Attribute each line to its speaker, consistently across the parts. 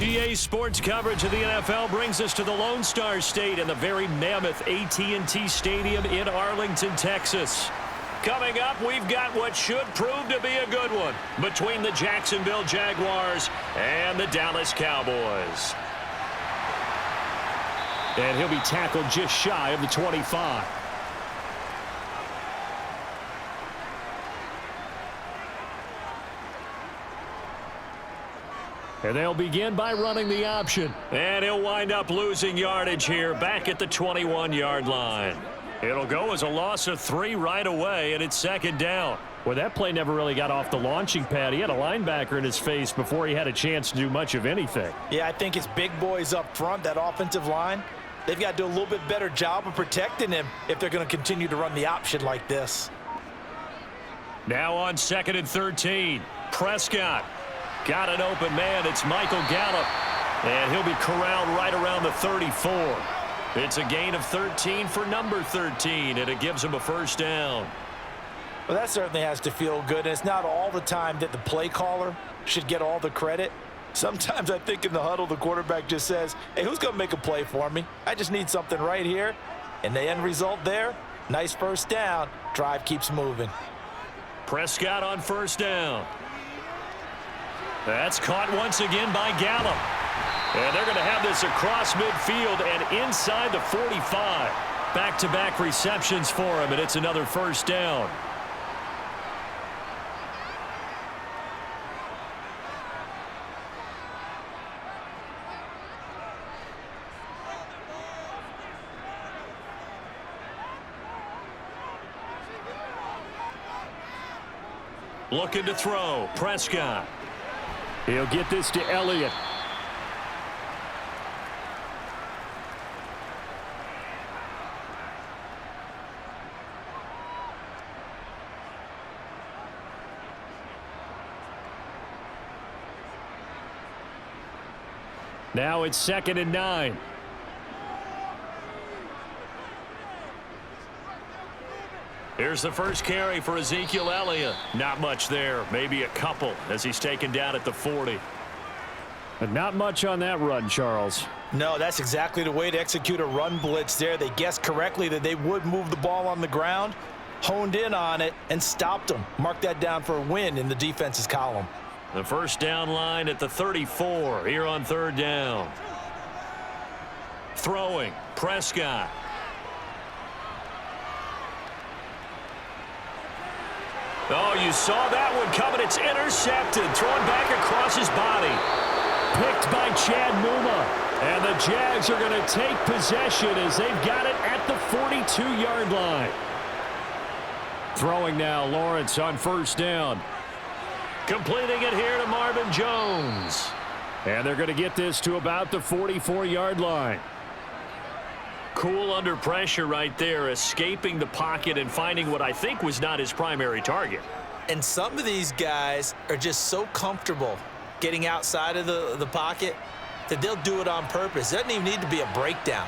Speaker 1: EA Sports coverage of the NFL brings us to the Lone Star State in the very mammoth AT&T Stadium in Arlington, Texas. Coming up, we've got what should prove to be a good one between the Jacksonville Jaguars and the Dallas Cowboys. And he'll be tackled just shy of the 25. And they'll begin by running the option. And he'll wind up losing yardage here back at the 21-yard line. It'll go as a loss of 3 right away, and it's second down. Well, that play never really got off the launching pad. He had a linebacker in his face before he had a chance to do much of anything.
Speaker 2: Yeah, I think it's big boys up front, that offensive line. They've got to do a little bit better job of protecting him if they're going to continue to run the option like this.
Speaker 1: Now on 2nd and 13, Prescott. Got an open man. It's Michael Gallup. And he'll be corralled right around the 34. It's a gain of 13 for number 13, and it gives him a first down.
Speaker 2: Well, that certainly has to feel good. And it's not all the time that the play caller should get all the credit. Sometimes I think in the huddle, the quarterback just says, hey, who's going to make a play for me? I just need something right here. And the end result there, nice first down. Drive keeps moving.
Speaker 1: Prescott on first down. That's caught once again by Gallup. And they're going to have this across midfield and inside the 45. Back-to-back receptions for him, and it's another first down. Looking to throw, Prescott. He'll get this to Elliott. Now it's 2nd and 9. Here's the first carry for Ezekiel Elliott. Not much there. Maybe a couple as he's taken down at the 40. But not much on that run, Charles.
Speaker 2: No, that's exactly the way to execute a run blitz there. They guessed correctly that they would move the ball on the ground, honed in on it, and stopped them. Mark that down for a win in the defense's column.
Speaker 1: The first down line at the 34 here on 3rd down. Throwing, Prescott. Oh, you saw that one coming. It's intercepted. Thrown back across his body. Picked by Chad Muma. And the Jags are going to take possession as they've got it at the 42-yard line. Throwing now, Lawrence on first down. Completing it here to Marvin Jones. And they're going to get this to about the 44-yard line. Cool under pressure right there, escaping the pocket and finding what I think was not his primary target.
Speaker 2: And some of these guys are just so comfortable getting outside of the pocket that they'll do it on purpose. It doesn't even need to be a breakdown.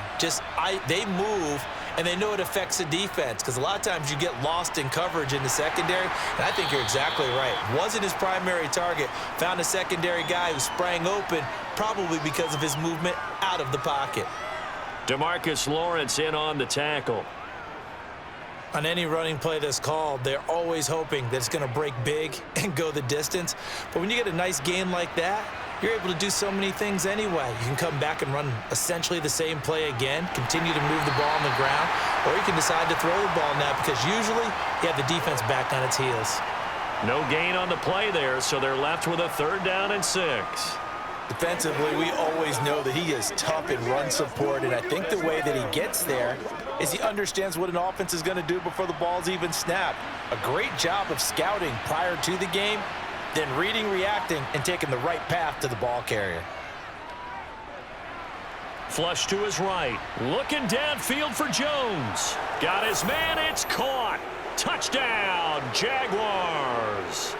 Speaker 2: They move, and they know it affects the defense because a lot of times you get lost in coverage in the secondary, and I think you're exactly right. Wasn't his primary target. Found a secondary guy who sprang open, probably because of his movement out of the pocket.
Speaker 1: DeMarcus Lawrence in on the tackle.
Speaker 2: On any running play that's called, they're always hoping that it's going to break big and go the distance. But when you get a nice game like that, you're able to do so many things anyway. You can come back and run essentially the same play again, continue to move the ball on the ground, or you can decide to throw the ball now because usually you have the defense back on its heels.
Speaker 1: No gain on the play there, so they're left with a 3rd down and 6.
Speaker 2: Defensively, we always know that he is tough in run support, and I think the way that he gets there is he understands what an offense is going to do before the ball's even snapped. A great job of scouting prior to the game, then reading, reacting, and taking the right path to the ball carrier.
Speaker 1: Flush to his right. Looking downfield for Jones. Got his man. It's caught. Touchdown, Jaguars.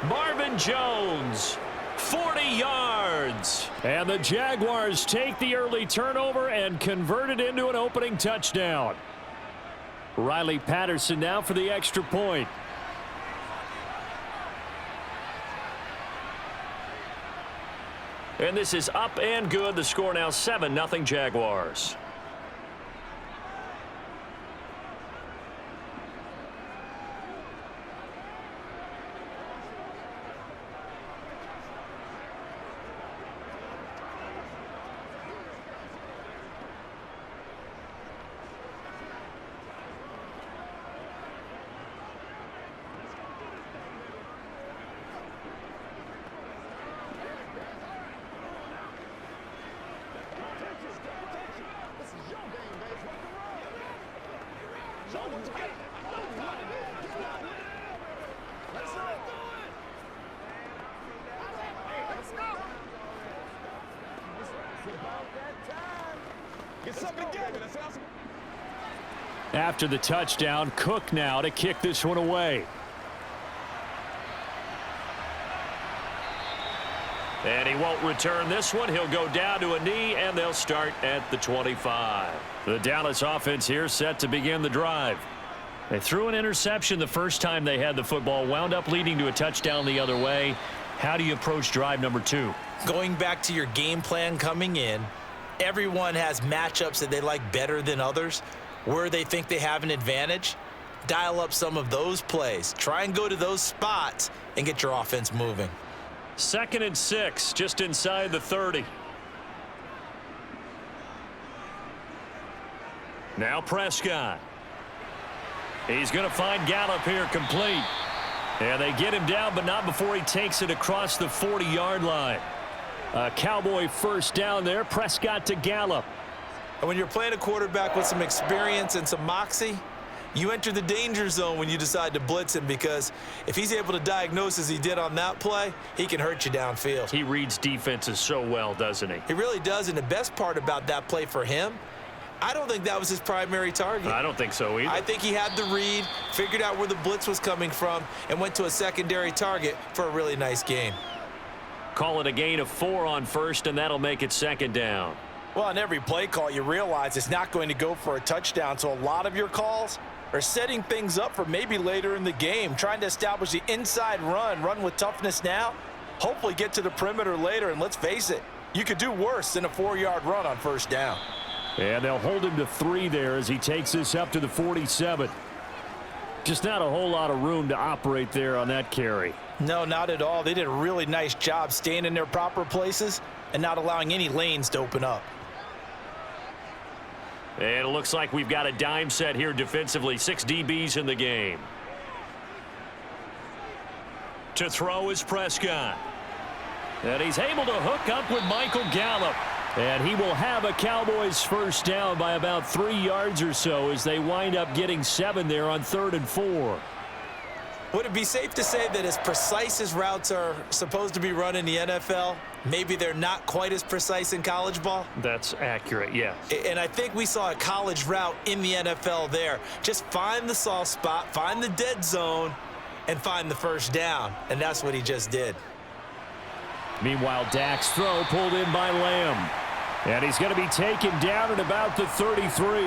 Speaker 1: Marvin Jones. 40 yards. And the Jaguars take the early turnover and convert it into an opening touchdown. Riley Patterson now for the extra point. And this is up and good. The score now 7-0 Jaguars. After the touchdown, Cook now to kick this one away. And he won't return this one. He'll go down to a knee, and they'll start at the 25. The Dallas offense here set to begin the drive. They threw an interception the first time they had the football, wound up leading to a touchdown the other way. How do you approach drive number 2?
Speaker 2: Going back to your game plan coming in, everyone has matchups that they like better than others, where they think they have an advantage. Dial up some of those plays. Try and go to those spots and get your offense moving.
Speaker 1: 2nd and 6, just inside the 30. Now Prescott. He's going to find Gallup here complete. And they get him down, but not before he takes it across the 40-yard line. A Cowboy first down there. Prescott to Gallup.
Speaker 2: And when you're playing a quarterback with some experience and some moxie, you enter the danger zone when you decide to blitz him, because if he's able to diagnose as he did on that play, he can hurt you downfield.
Speaker 1: He reads defenses so well, doesn't he?
Speaker 2: He really does, and the best part about that play for him, I don't think that was his primary target.
Speaker 1: I don't think so either.
Speaker 2: I think he had the read, figured out where the blitz was coming from, and went to a secondary target for a really nice gain.
Speaker 1: Call it a gain of 4 on first, and that'll make it 2nd down.
Speaker 3: Well, on every play call, you realize it's not going to go for a touchdown, so a lot of your calls are setting things up for maybe later in the game, trying to establish the inside run with toughness now, hopefully get to the perimeter later, and let's face it, you could do worse than a 4-yard run on first down.
Speaker 1: And they'll hold him to 3 there as he takes this up to the 47. Just not a whole lot of room to operate there on that carry.
Speaker 3: No, not at all. They did a really nice job staying in their proper places and not allowing any lanes to open up.
Speaker 1: And it looks like we've got a dime set here defensively. 6 DBs in the game. To throw is Prescott. And he's able to hook up with Michael Gallup. And he will have a Cowboys first down by about 3 yards or so as they wind up getting 7 there on 3rd and 4.
Speaker 2: Would it be safe to say that as precise as routes are supposed to be run in the NFL, maybe they're not quite as precise in college ball?
Speaker 1: That's accurate, yes.
Speaker 2: And I think we saw a college route in the NFL there. Just find the soft spot, find the dead zone, and find the first down. And that's what he just did.
Speaker 1: Meanwhile, Dak's throw pulled in by Lamb. And he's going to be taken down at about the 33.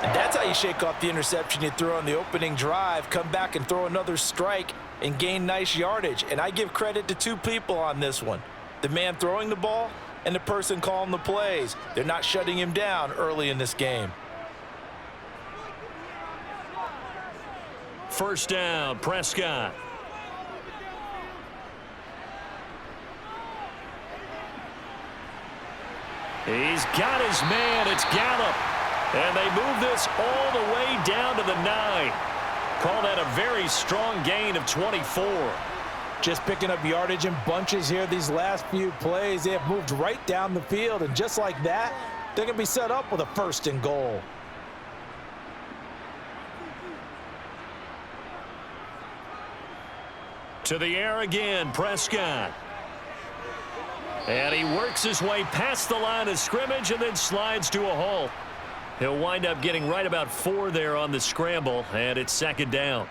Speaker 3: And that's how you shake off the interception you threw on the opening drive, come back and throw another strike and gain nice yardage. And I give credit to 2 people on this one. The man throwing the ball and the person calling the plays. They're not shutting him down early in this game.
Speaker 1: First down, Prescott. He's got his man. It's Gallup. And they move this all the way down to the 9. Call that a very strong gain of 24.
Speaker 3: Just picking up yardage in bunches here these last few plays. They have moved right down the field, and just like that, they're going to be set up with a 1st and goal.
Speaker 1: To the air again, Prescott. And he works his way past the line of scrimmage and then slides to a halt. He'll wind up getting right about 4 there on the scramble, and it's 2nd down.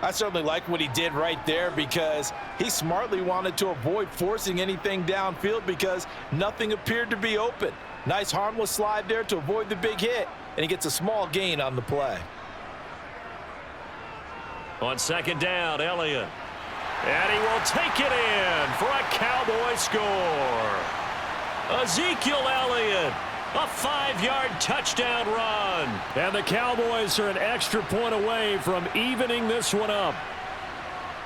Speaker 3: I certainly like what he did right there, because he smartly wanted to avoid forcing anything downfield because nothing appeared to be open. Nice harmless slide there to avoid the big hit, and he gets a small gain on the play.
Speaker 1: On 2nd down, Elliott. And he will take it in for a Cowboy score. Ezekiel Elliott, a 5-yard touchdown run. And the Cowboys are an extra point away from evening this one up.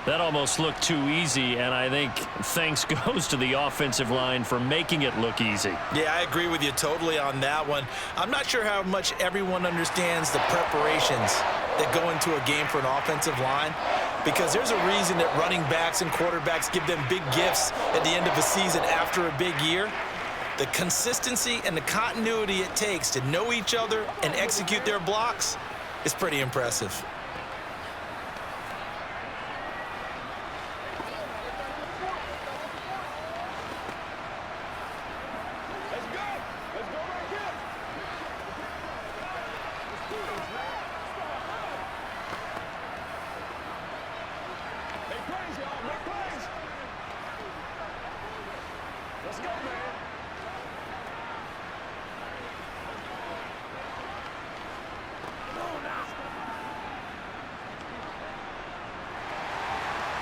Speaker 1: That almost looked too easy, and I think thanks goes to the offensive line for making it look easy.
Speaker 2: Yeah, I agree with you totally on that one. I'm not sure how much everyone understands the preparations that go into a game for an offensive line, because there's a reason that running backs and quarterbacks give them big gifts at the end of a season after a big year. The consistency and the continuity it takes to know each other and execute their blocks is pretty impressive.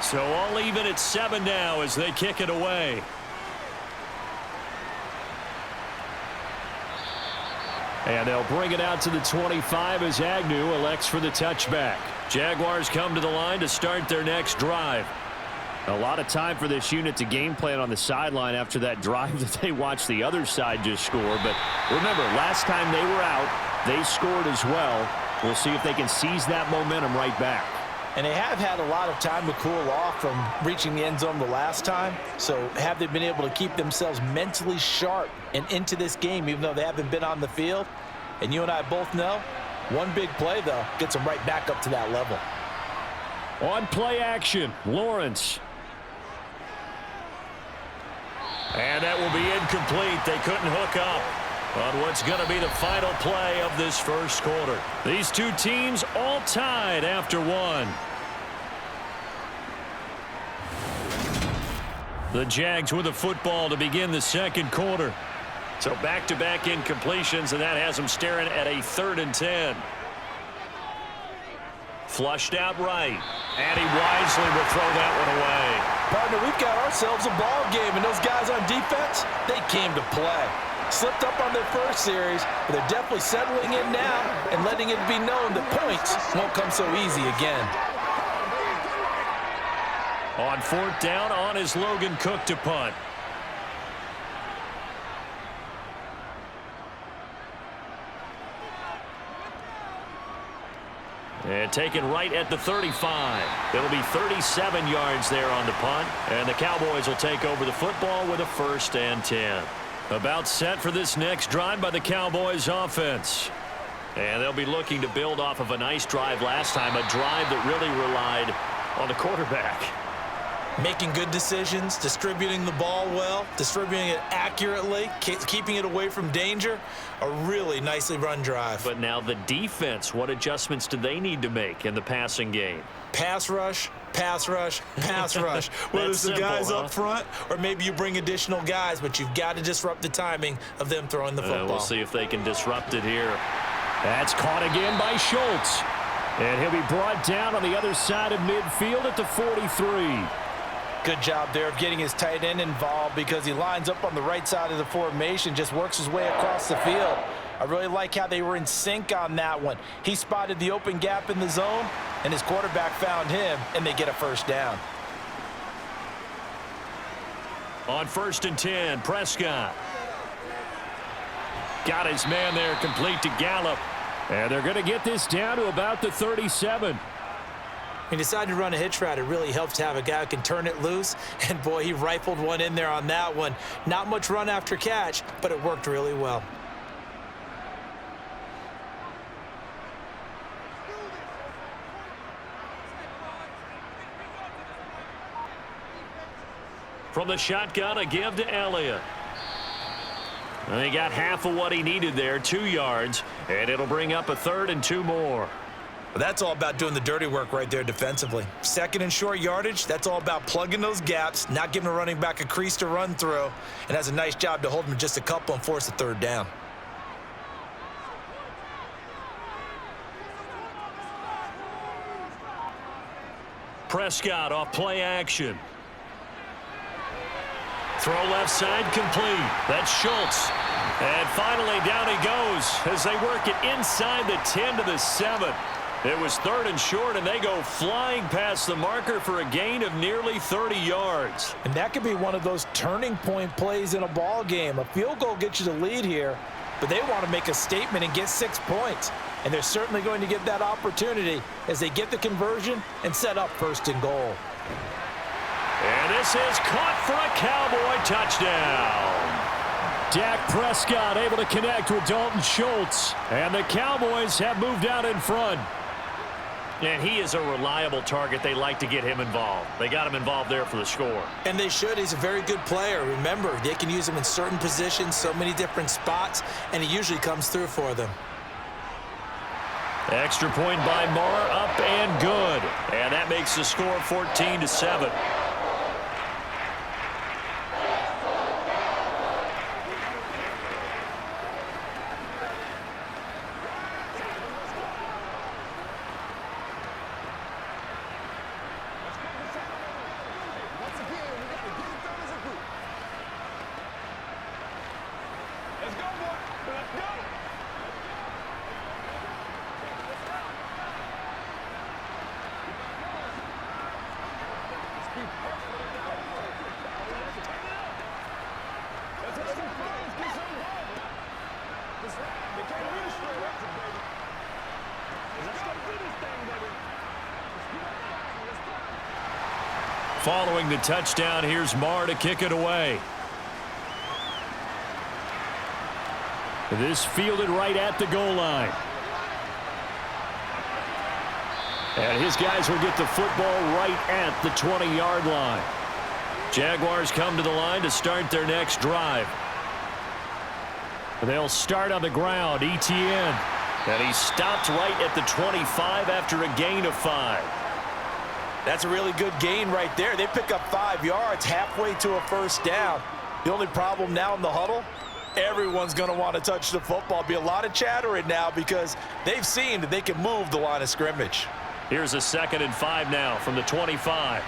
Speaker 1: So all even at 7 now as they kick it away. And they'll bring it out to the 25 as Agnew elects for the touchback. Jaguars come to the line to start their next drive. A lot of time for this unit to game plan on the sideline after that drive that they watched the other side just score. But remember, last time they were out, they scored as well. We'll see if they can seize that momentum right back.
Speaker 3: And they have had a lot of time to cool off from reaching the end zone the last time. So have they been able to keep themselves mentally sharp and into this game, even though they haven't been on the field? And you and I both know, one big play, though, gets them right back up to that level.
Speaker 1: On play action, Lawrence. And that will be incomplete. They couldn't hook up on what's going to be the final play of this first quarter. These two teams all tied after one. The Jags with the football to begin the second quarter. So back-to-back incompletions, and that has them staring at a 3rd and 10. Flushed out right, and he wisely will throw that one away.
Speaker 3: Partner, we've got ourselves a ball game, and those guys on defense, they came to play. Slipped up on their first series, but they're definitely settling in now and letting it be known that points won't come so easy again.
Speaker 1: On 4th down, on is Logan Cook to punt. And taken right at the 35. It'll be 37 yards there on the punt, and the Cowboys will take over the football with a 1st and 10. About set for this next drive by the Cowboys offense. And they'll be looking to build off of a nice drive last time, a drive that really relied on the quarterback.
Speaker 2: Making good decisions, distributing the ball well, distributing it accurately, keeping it away from danger. A really nicely run drive.
Speaker 1: But now the defense, what adjustments do they need to make in the passing game?
Speaker 2: Pass rush, pass rush, pass rush. Whether it's the guys up front or maybe you bring additional guys, but you've got to disrupt the timing of them throwing the football.
Speaker 1: We'll see if they can disrupt it here. That's caught again by Schultz. And he'll be brought down on the other side of midfield at the 43.
Speaker 3: Good job there of getting his tight end involved because he lines up on the right side of the formation, just works his way across the field. I really like how they were in sync on that one. He spotted the open gap in the zone, and his quarterback found him, and they get a 1st down.
Speaker 1: On 1st and 10, Prescott. Got his man there complete to Gallup. And they're going to get this down to about the 37.
Speaker 2: He decided to run a hitch route. It really helps to have a guy who can turn it loose. And, boy, he rifled one in there on that one. Not much run after catch, but it worked really well.
Speaker 1: From the shotgun, a give to Elliott. And he got half of what he needed there, 2 yards. And it'll bring up a 3rd and 2 more.
Speaker 2: But that's all about doing the dirty work right there defensively. 2nd and short yardage, that's all about plugging those gaps, not giving a running back a crease to run through, and has a nice job to hold him just a couple and force a 3rd down.
Speaker 1: Prescott off play action. Throw left side complete. That's Schultz. And finally down he goes as they work it inside the 10 to the 7. It was 3rd and short, and they go flying past the marker for a gain of nearly 30 yards.
Speaker 3: And that could be one of those turning point plays in a ball game. A field goal gets you the lead here, but they want to make a statement and get 6 points. And they're certainly going to get that opportunity as they get the conversion and set up 1st and goal.
Speaker 1: And this is caught for a Cowboy touchdown. Dak Prescott able to connect with Dalton Schultz. And the Cowboys have moved out in front. And he is a reliable target. They like to get him involved. They got him involved there for the score.
Speaker 2: And they should. He's a very good player. Remember, they can use him in certain positions, so many different spots, and he usually comes through for them.
Speaker 1: Extra point by Marr, up and good. And that makes the score 14 to 7. Following the touchdown, here's Marr to kick it away. This fielded right at the goal line. And his guys will get the football right at the 20-yard line. Jaguars come to the line to start their next drive. They'll start on the ground. Etienne. And he stopped right at the 25 after a gain of 5.
Speaker 3: That's a really good gain right there. They pick up 5 yards halfway to a 1st down. The only problem now in the huddle, everyone's going to want to touch the football. Be a lot of chattering now because they've seen that they can move the line of scrimmage.
Speaker 1: Here's a 2nd and 5 now from the 25.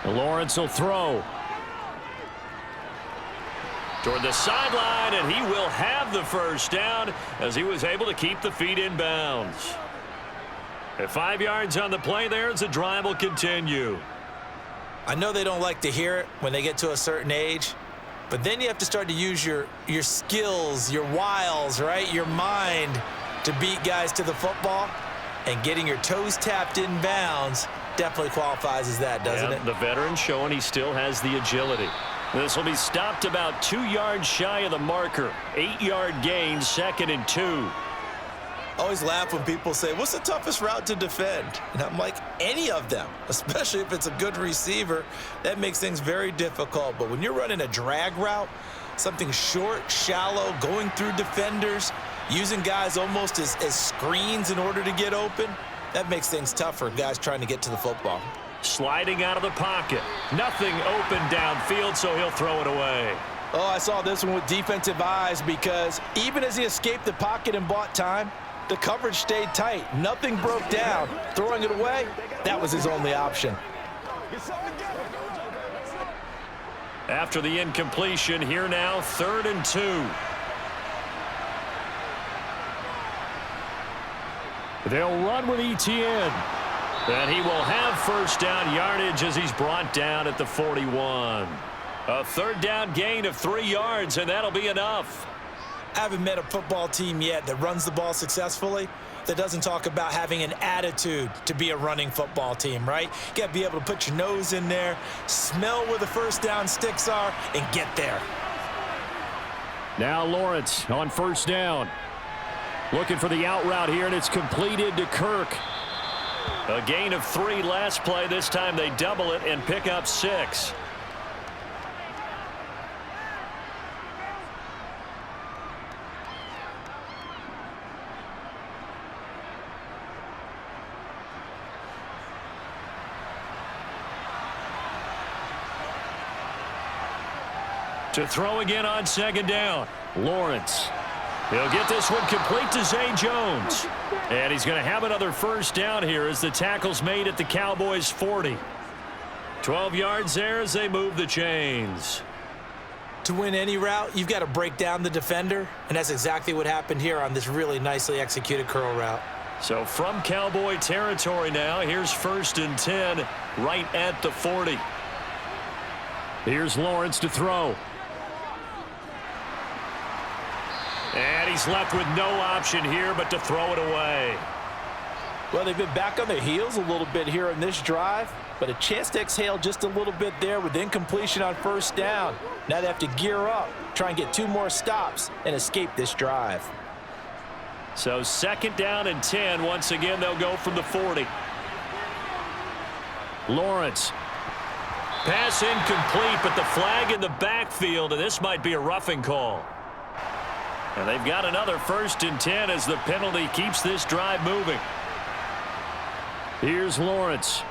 Speaker 1: Lawrence will throw toward the sideline, and he will have the 1st down as he was able to keep the feet in bounds. At 5 yards on the play there as the drive will continue.
Speaker 2: I know they don't like to hear it when they get to a certain age, but then you have to start to use your skills, your wiles, right? Your mind to beat guys to the football, and getting your toes tapped in bounds definitely qualifies as that, doesn't it?
Speaker 1: The veteran showing he still has the agility. This will be stopped about 2 yards shy of the marker. 8-yard gain, 2nd and 2.
Speaker 2: I always laugh when people say, what's the toughest route to defend? And I'm like, any of them, especially if it's a good receiver. That makes things very difficult. But when you're running a drag route, something short, shallow, going through defenders, using guys almost as screens in order to get open, that makes things tougher, guys trying to get to the football.
Speaker 1: Sliding out of the pocket. Nothing open downfield, so he'll throw it away.
Speaker 3: Oh, I saw this one with defensive eyes because even as he escaped the pocket and bought time, the coverage stayed tight. Nothing broke down. Throwing it away, that was his only option.
Speaker 1: After the incompletion, here now, 3rd and 2. They'll run with Etienne. And he will have 1st down yardage as he's brought down at the 41. A 3rd down gain of 3 yards, and that'll be enough.
Speaker 2: I haven't met a football team yet that runs the ball successfully that doesn't talk about having an attitude to be a running football team, right? You got to be able to put your nose in there, smell where the 1st down sticks are, and get there.
Speaker 1: Now Lawrence on 1st down. Looking for the out route here, and it's completed to Kirk. A gain of 3 last play. This time they double it and pick up 6. To throw again on 2nd down. Lawrence. He'll get this one complete to Zay Jones. And he's going to have another first down here as the tackle's made at the Cowboys' 40. 12 yards there as they move the chains.
Speaker 2: To win any route, you've got to break down the defender, and that's exactly what happened here on this really nicely executed curl route.
Speaker 1: So from Cowboy territory now, here's 1st and 10 right at the 40. Here's Lawrence to throw. And he's left with no option here but to throw it away.
Speaker 3: Well, they've been back on their heels a little bit here on this drive, but a chance to exhale just a little bit there with incompletion on 1st down. Now they have to gear up, try and get 2 more stops, and escape this drive.
Speaker 1: So 2nd down and 10. Once again, they'll go from the 40. Lawrence. Pass incomplete, but the flag in the backfield, and this might be a roughing call. And they've got another 1st and 10 as the penalty keeps this drive moving. Here's Lawrence.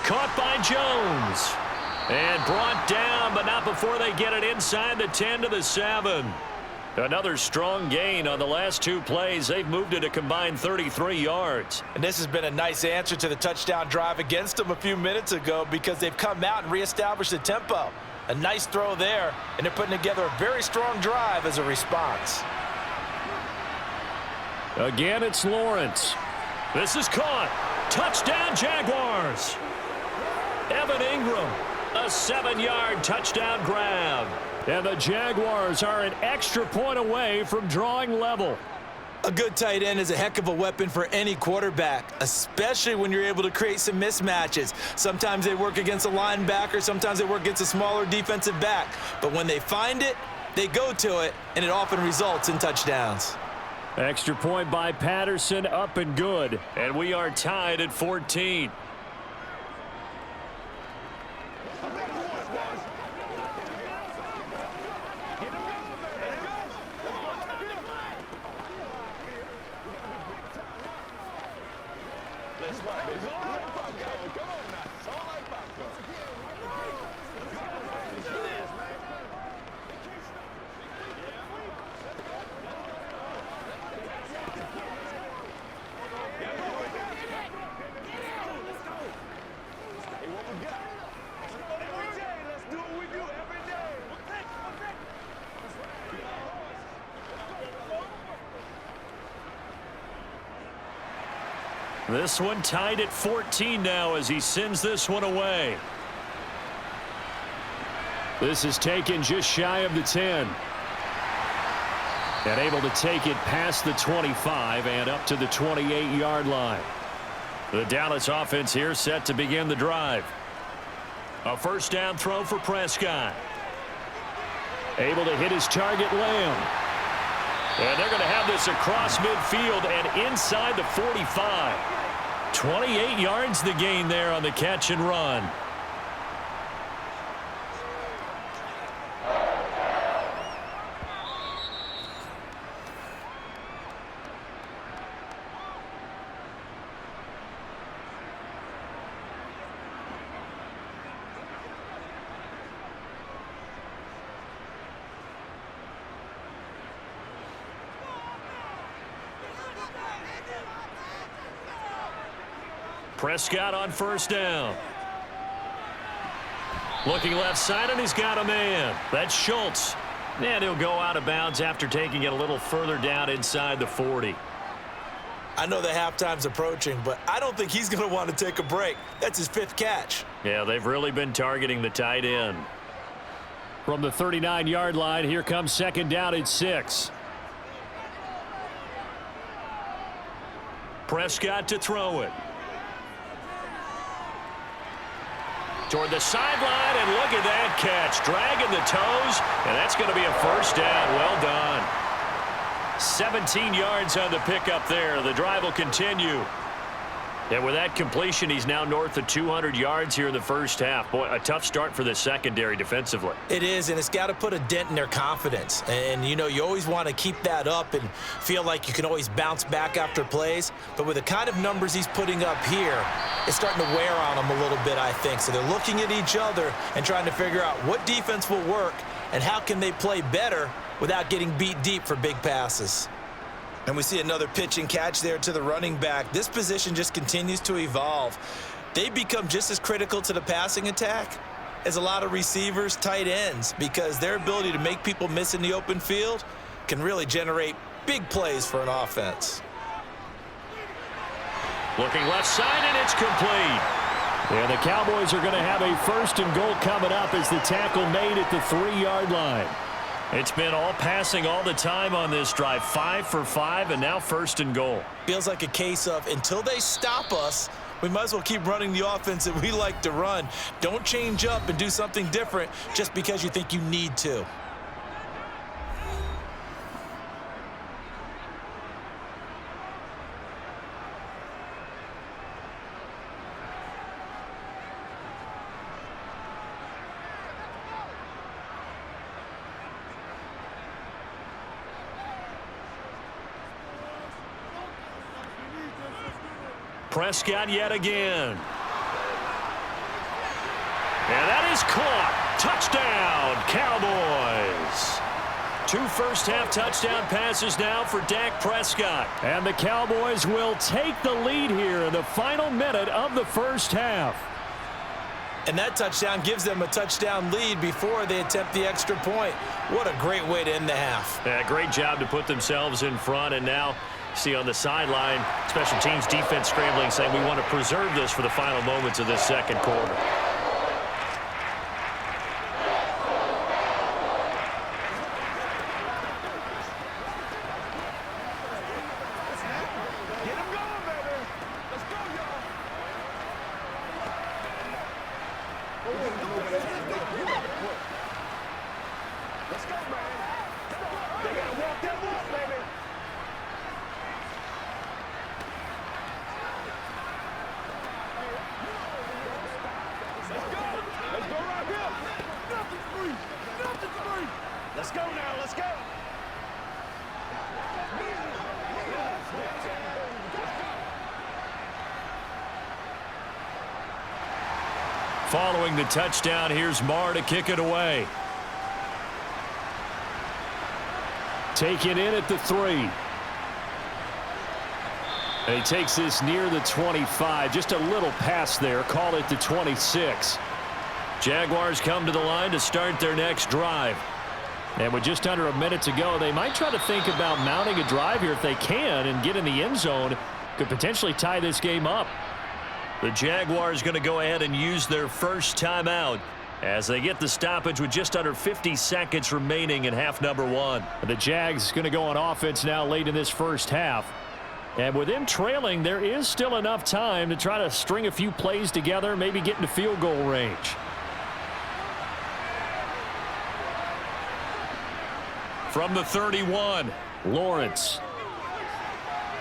Speaker 1: Caught by Jones. And brought down, but not before they get it inside the 10 to the 7. Another strong gain on the last 2 plays. They've moved it a combined 33 yards.
Speaker 3: And this has been a nice answer to the touchdown drive against them a few minutes ago because they've come out and reestablished the tempo. A nice throw there, and they're putting together a very strong drive as a response.
Speaker 1: Again, it's Lawrence. This is caught. Touchdown, Jaguars. Evan Ingram, a 7-yard touchdown grab. And the Jaguars are an extra point away from drawing level.
Speaker 2: A good tight end is a heck of a weapon for any quarterback, especially when you're able to create some mismatches. Sometimes they work against a linebacker, sometimes they work against a smaller defensive back. But when they find it, they go to it, and it often results in touchdowns.
Speaker 1: Extra point by Patterson, up and good. And we are tied at 14. This one tied at 14 now as he sends this one away. This is taken just shy of the 10. And able to take it past the 25 and up to the 28-yard line. The Dallas offense here set to begin the drive. A 1st down throw for Prescott. Able to hit his target, Lamb. And they're going to have this across midfield and inside the 45. 28 yards the gain there on the catch and run. Prescott on 1st down. Looking left side, and he's got a man. That's Schultz. And he'll go out of bounds after taking it a little further down inside the 40.
Speaker 2: I know the halftime's approaching, but I don't think he's going to want to take a break. That's his 5th catch.
Speaker 1: Yeah, they've really been targeting the tight end. From the 39-yard line, here comes 2nd down and 6. Prescott to throw it. Toward the sideline, and look at that catch. Dragging the toes, and that's going to be a 1st down. Well done. 17 yards on the pickup there. The drive will continue. And with that completion, he's now north of 200 yards here in the 1st half. Boy, a tough start for the secondary defensively.
Speaker 2: It is, and it's got to put a dent in their confidence. And, you know, you always want to keep that up and feel like you can always bounce back after plays. But with the kind of numbers he's putting up here, it's starting to wear on them a little bit, I think. So they're looking at each other and trying to figure out what defense will work and how can they play better without getting beat deep for big passes. And we see another pitch and catch there to the running back. This position just continues to evolve. They become just as critical to the passing attack as a lot of receivers, tight ends, because their ability to make people miss in the open field can really generate big plays for an offense.
Speaker 1: Looking left side, and it's complete. And the Cowboys are going to have a 1st and goal coming up as the tackle made at the 3-yard line. It's been all passing all the time on this drive. 5 for 5, and now 1st and goal.
Speaker 2: Feels like a case of until they stop us, we might as well keep running the offense that we like to run. Don't change up and do something different just because you think you need to.
Speaker 1: Prescott yet again. And that is caught. Touchdown, Cowboys. 2 first-half touchdown passes now for Dak Prescott. And the Cowboys will take the lead here in the final minute of the first half.
Speaker 2: And that touchdown gives them a touchdown lead before they attempt the extra point. What a great way to end the half.
Speaker 1: Yeah, great job to put themselves in front, and now see on the sideline, special teams defense scrambling, saying we want to preserve this for the final moments of this second quarter.
Speaker 4: Let's go now, let's go.
Speaker 1: Following the touchdown, here's Marr to kick it away. Taken in at the 3. And he takes this near the 25. Just a little pass there. Call it the 26. Jaguars come to the line to start their next drive. And with just under a minute to go, they might try to think about mounting a drive here if they can and get in the end zone. Could potentially tie this game up. The Jaguars going to go ahead and use their first timeout as they get the stoppage with just under 50 seconds remaining in half number 1. The Jags going to go on offense now late in this first half. And with them trailing, there is still enough time to try to string a few plays together, maybe get into field goal range. From the 31, Lawrence.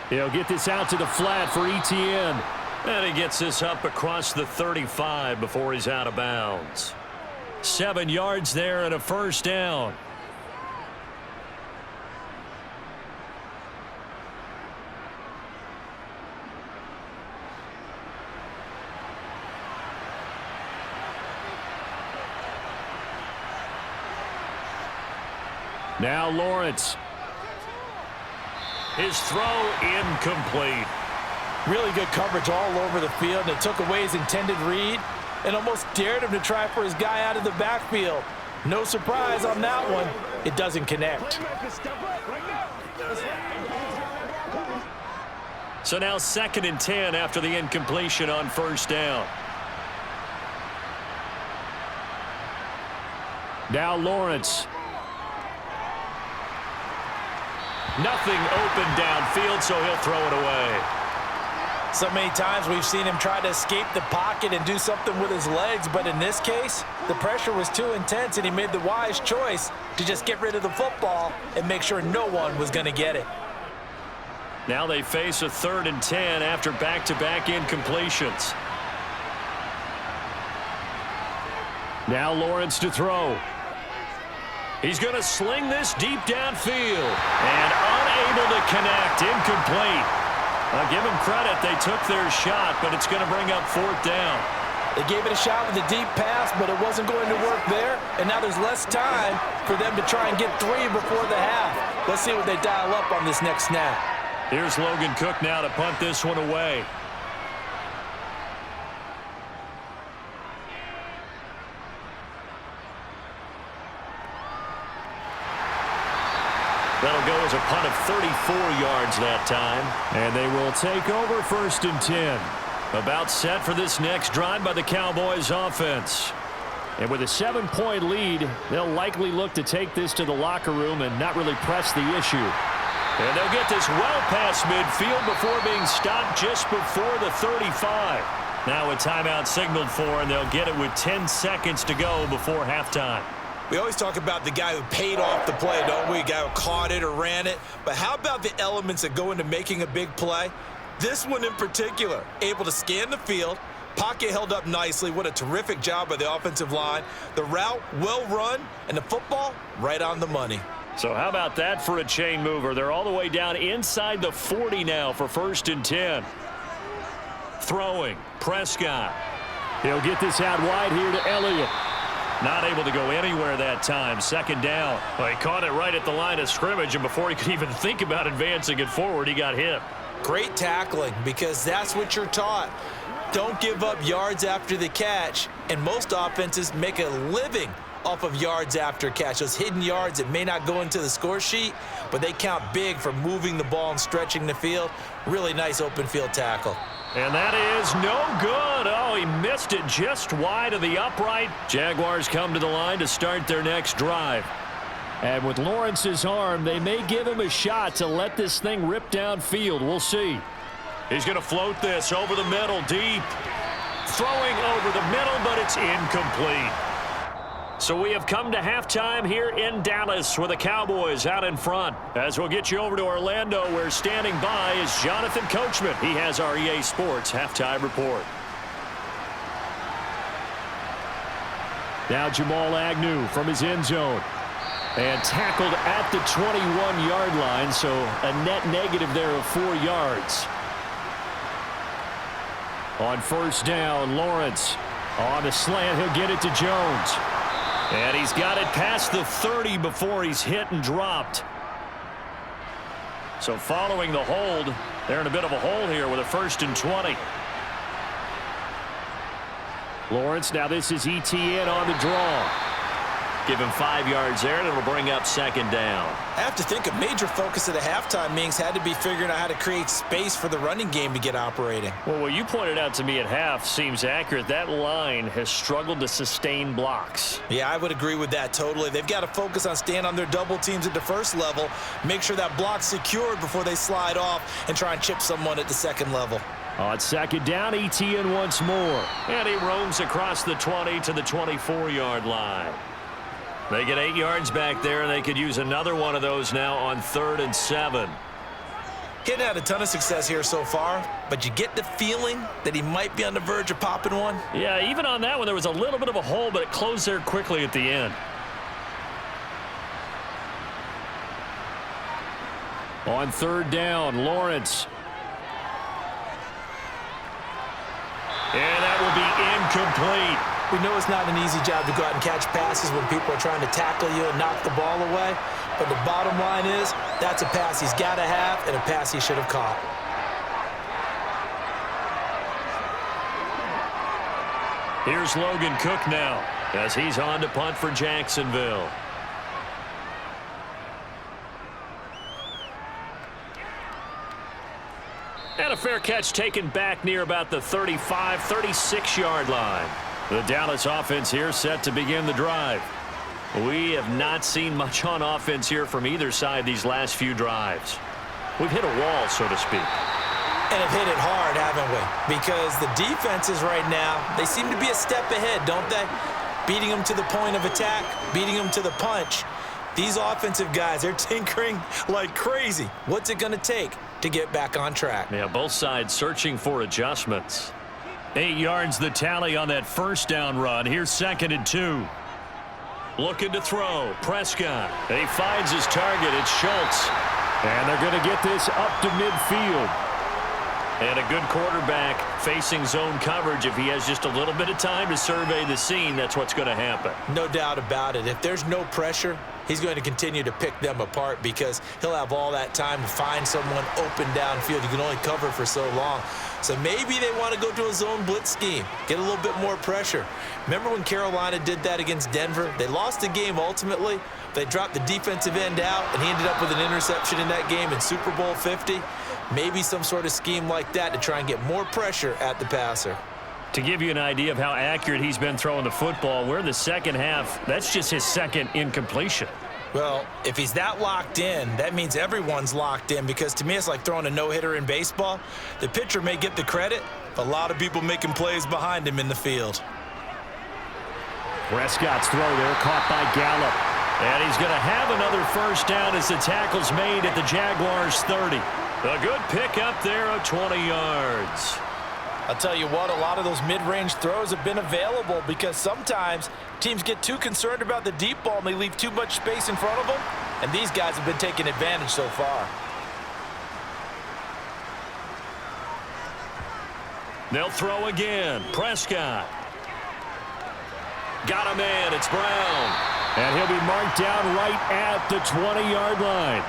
Speaker 1: He'll get this out to the flat for Etienne. And he gets this up across the 35 before he's out of bounds. 7 yards there and a first down. Now Lawrence. His throw incomplete.
Speaker 2: Really good coverage all over the field, and it took away his intended read and almost dared him to try for his guy out of the backfield. No surprise on that one. It doesn't connect.
Speaker 1: So now 2nd and 10 after the incompletion on first down. Now Lawrence. Nothing open downfield, so he'll throw it away.
Speaker 2: So many times we've seen him try to escape the pocket and do something with his legs, but in this case, the pressure was too intense, and he made the wise choice to just get rid of the football and make sure no one was going to get it.
Speaker 1: Now they face a 3rd and 10 after back-to-back incompletions. Now Lawrence to throw. He's going to sling this deep downfield and unable to connect. Incomplete. I'll give him credit. They took their shot, but it's going to bring up 4th down.
Speaker 3: They gave it a shot with a deep pass, but it wasn't going to work there. And now there's less time for them to try and get 3 before the half. Let's see what they dial up on this next snap.
Speaker 1: Here's Logan Cook now to punt this one away. That'll go as a punt of 34 yards that time. And they will take over 1st and 10. About set for this next drive by the Cowboys offense. And with a 7-point lead, they'll likely look to take this to the locker room and not really press the issue. And they'll get this well past midfield before being stopped just before the 35. Now a timeout signaled for, and they'll get it with 10 seconds to go before halftime.
Speaker 2: We always talk about the guy who paid off the play, don't we? A guy who caught it or ran it. But how about the elements that go into making a big play? This one in particular, able to scan the field, pocket held up nicely. What a terrific job by the offensive line. The route well run, and the football right on the money.
Speaker 1: So how about that for a chain mover? They're all the way down inside the 40 now for 1st and 10. Throwing, Prescott. He'll get this out wide here to Elliott. Not able to go anywhere that time. 2nd down. Well, he caught it right at the line of scrimmage, and before he could even think about advancing it forward, he got hit.
Speaker 2: Great tackling, because that's what you're taught. Don't give up yards after the catch, and most offenses make a living off of yards after catch. Those hidden yards that may not go into the score sheet, but they count big for moving the ball and stretching the field. Really nice open field tackle.
Speaker 1: And that is no good. Oh, he missed it just wide of the upright. Jaguars come to the line to start their next drive. And with Lawrence's arm, they may give him a shot to let this thing rip downfield. We'll see. He's going to float this over the middle, deep. Throwing over the middle, but it's incomplete. So we have come to halftime here in Dallas with the Cowboys out in front. As we'll get you over to Orlando, where standing by is Jonathan Coachman. He has our EA Sports halftime report. Now Jamal Agnew from his end zone. And tackled at the 21-yard line, so a net negative there of 4 yards. On 1st down, Lawrence on the slant. He'll get it to Jones. And he's got it past the 30 before he's hit and dropped. So following the hold, they're in a bit of a hole here with a 1st and 20. Lawrence, now this is ETN on the draw. Give him 5 yards there, and it'll bring up 2nd down.
Speaker 2: I have to think a major focus of the halftime meetings had to be figuring out how to create space for the running game to get operating.
Speaker 1: Well, what you pointed out to me at half seems accurate. That line has struggled to sustain blocks.
Speaker 2: Yeah, I would agree with that totally. They've got to focus on staying on their double teams at the 1st level, make sure that block's secured before they slide off and try and chip someone at the 2nd level.
Speaker 1: On 2nd down, ETN once more. And he roams across the 20 to the 24-yard line. They get 8 yards back there, and they could use another one of those now on 3rd and 7.
Speaker 2: He had a ton of success here so far, but you get the feeling that he might be on the verge of popping one.
Speaker 1: Yeah, even on that one, there was a little bit of a hole, but it closed there quickly at the end. On 3rd down, Lawrence. And that will be incomplete.
Speaker 2: We know it's not an easy job to go out and catch passes when people are trying to tackle you and knock the ball away. But the bottom line is, that's a pass he's got to have and a pass he should have caught.
Speaker 1: Here's Logan Cook now as he's on to punt for Jacksonville. And a fair catch taken back near about the 35, 36-yard line. The Dallas offense here set to begin the drive. We have not seen much on offense here from either side these last few drives. We've hit a wall, so to speak.
Speaker 2: And have hit it hard, haven't we? Because the defenses right now, they seem to be a step ahead, don't they? Beating them to the point of attack, beating them to the punch. These offensive guys, they're tinkering like crazy. What's it going to take to get back on track?
Speaker 1: Yeah, both sides searching for adjustments. 8 yards the tally on that 1st down run. Here's 2nd and 2. Looking to throw. Prescott. He finds his target. It's Schultz. And they're going to get this up to midfield. And a good quarterback facing zone coverage, if he has just a little bit of time to survey the scene, that's what's going to happen.
Speaker 2: No doubt about it. If there's no pressure, he's going to continue to pick them apart because he'll have all that time to find someone open downfield. You can only cover for so long. So maybe they want to go to a zone blitz scheme, get a little bit more pressure. Remember when Carolina did that against Denver? They lost the game ultimately. They dropped the defensive end out, and he ended up with an interception in that game in Super Bowl 50. Maybe some sort of scheme like that to try and get more pressure at the passer.
Speaker 1: To give you an idea of how accurate he's been throwing the football, we're in the second half. That's just his second incompletion.
Speaker 2: Well, if he's that locked in, that means everyone's locked in because to me it's like throwing a no-hitter in baseball. The pitcher may get the credit, but a lot of people making plays behind him in the field.
Speaker 1: Prescott's throw there, caught by Gallup. And he's going to have another first down as the tackle's made at the Jaguars' 30. A good pickup there of 20 yards.
Speaker 3: I'll tell you what, a lot of those mid-range throws have been available because sometimes teams get too concerned about the deep ball and they leave too much space in front of them, and these guys have been taking advantage so far.
Speaker 1: They'll throw again. Prescott. Got him in. It's Brown. And he'll be marked down right at the 20-yard line.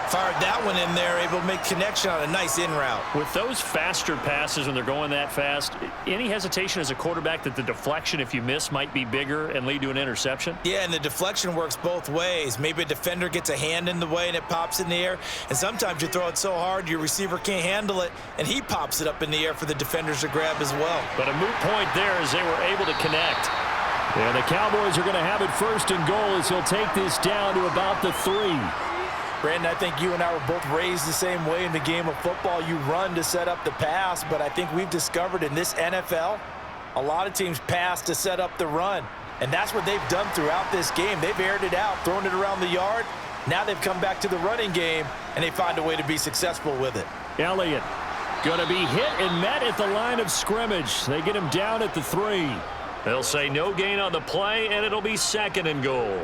Speaker 2: Fired that one in there, able to make connection on a nice in route.
Speaker 1: With those faster passes when they're going that fast, any hesitation as a quarterback that the deflection, if you miss, might be bigger and lead to an interception?
Speaker 2: Yeah, and the deflection works both ways. Maybe a defender gets a hand in the way and it pops in the air, and sometimes you throw it so hard your receiver can't handle it, and he pops it up in the air for the defenders to grab as well.
Speaker 1: But a moot point there as they were able to connect. And the Cowboys are going to have it first and goal as he'll take this down to about the 3.
Speaker 3: Brandon, I think you and I were both raised the same way in the game of football. You run to set up the pass, but I think we've discovered in this NFL, a lot of teams pass to set up the run. And that's what they've done throughout this game. They've aired it out, thrown it around the yard. Now they've come back to the running game, and they find a way to be successful with it.
Speaker 1: Elliott going to be hit and met at the line of scrimmage. They get him down at the 3. They'll say no gain on the play, and it'll be second and goal.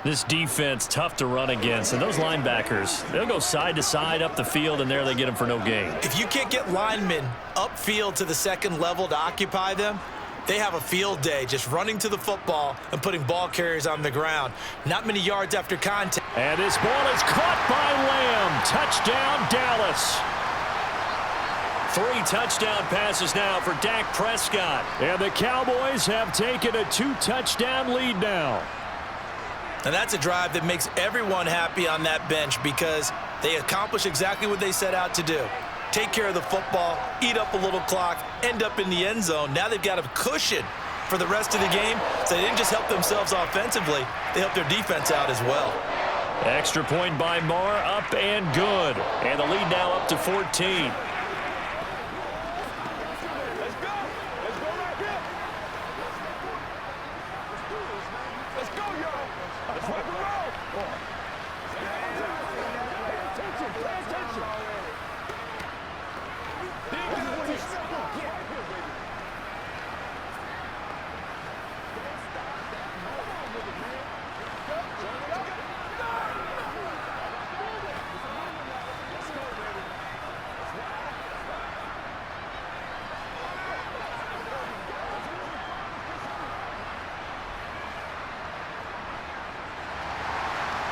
Speaker 1: This defense, tough to run against. And those linebackers, they'll go side to side up the field, and there they get them for no gain.
Speaker 2: If you can't get linemen upfield to the second level to occupy them, they have a field day just running to the football and putting ball carriers on the ground. Not many yards after contact.
Speaker 1: And this ball is caught by Lamb. Touchdown, Dallas. 3 touchdown passes now for Dak Prescott. And the Cowboys have taken a 2-touchdown lead now.
Speaker 2: And that's a drive that makes everyone happy on that bench because they accomplish exactly what they set out to do. Take care of the football, eat up a little clock, end up in the end zone. Now they've got a cushion for the rest of the game. So they didn't just help themselves offensively, they helped their defense out as well.
Speaker 1: Extra point by Marr, up and good. And the lead now up to 14.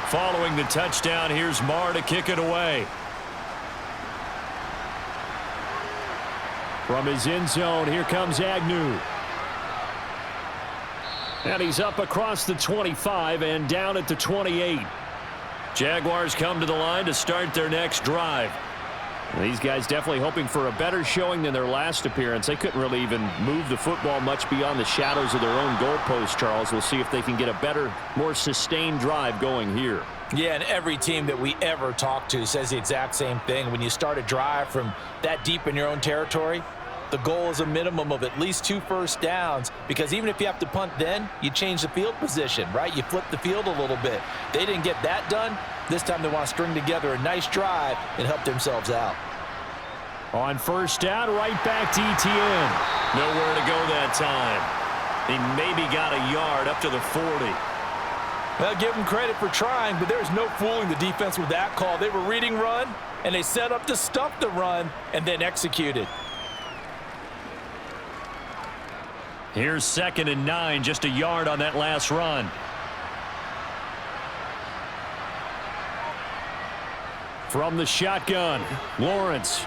Speaker 1: Following the touchdown, here's Marr to kick it away. From his end zone, here comes Agnew. And he's up across the 25 and down at the 28. Jaguars come to the line to start their next drive. These guys definitely hoping for a better showing than their last appearance. They couldn't really even move the football much beyond the shadows of their own goalpost, Charles. We'll see if they can get a better, more sustained drive going here.
Speaker 3: Yeah, and every team that we ever talk to says the exact same thing. When you start a drive from that deep in your own territory, the goal is a minimum of at least 2 first downs, because even if you have to punt then, you change the field position, right? You flip the field a little bit. They didn't get that done. This time they want to string together a nice drive and help themselves out.
Speaker 1: On first down, right back to ETN. Nowhere to go that time. He maybe got a yard up to the 40.
Speaker 3: Well, give them credit for trying, but there's no fooling the defense with that call. They were reading run, and they set up to stuff the run and then executed.
Speaker 1: Here's 2nd and 9, just a yard on that last run. From the shotgun, Lawrence.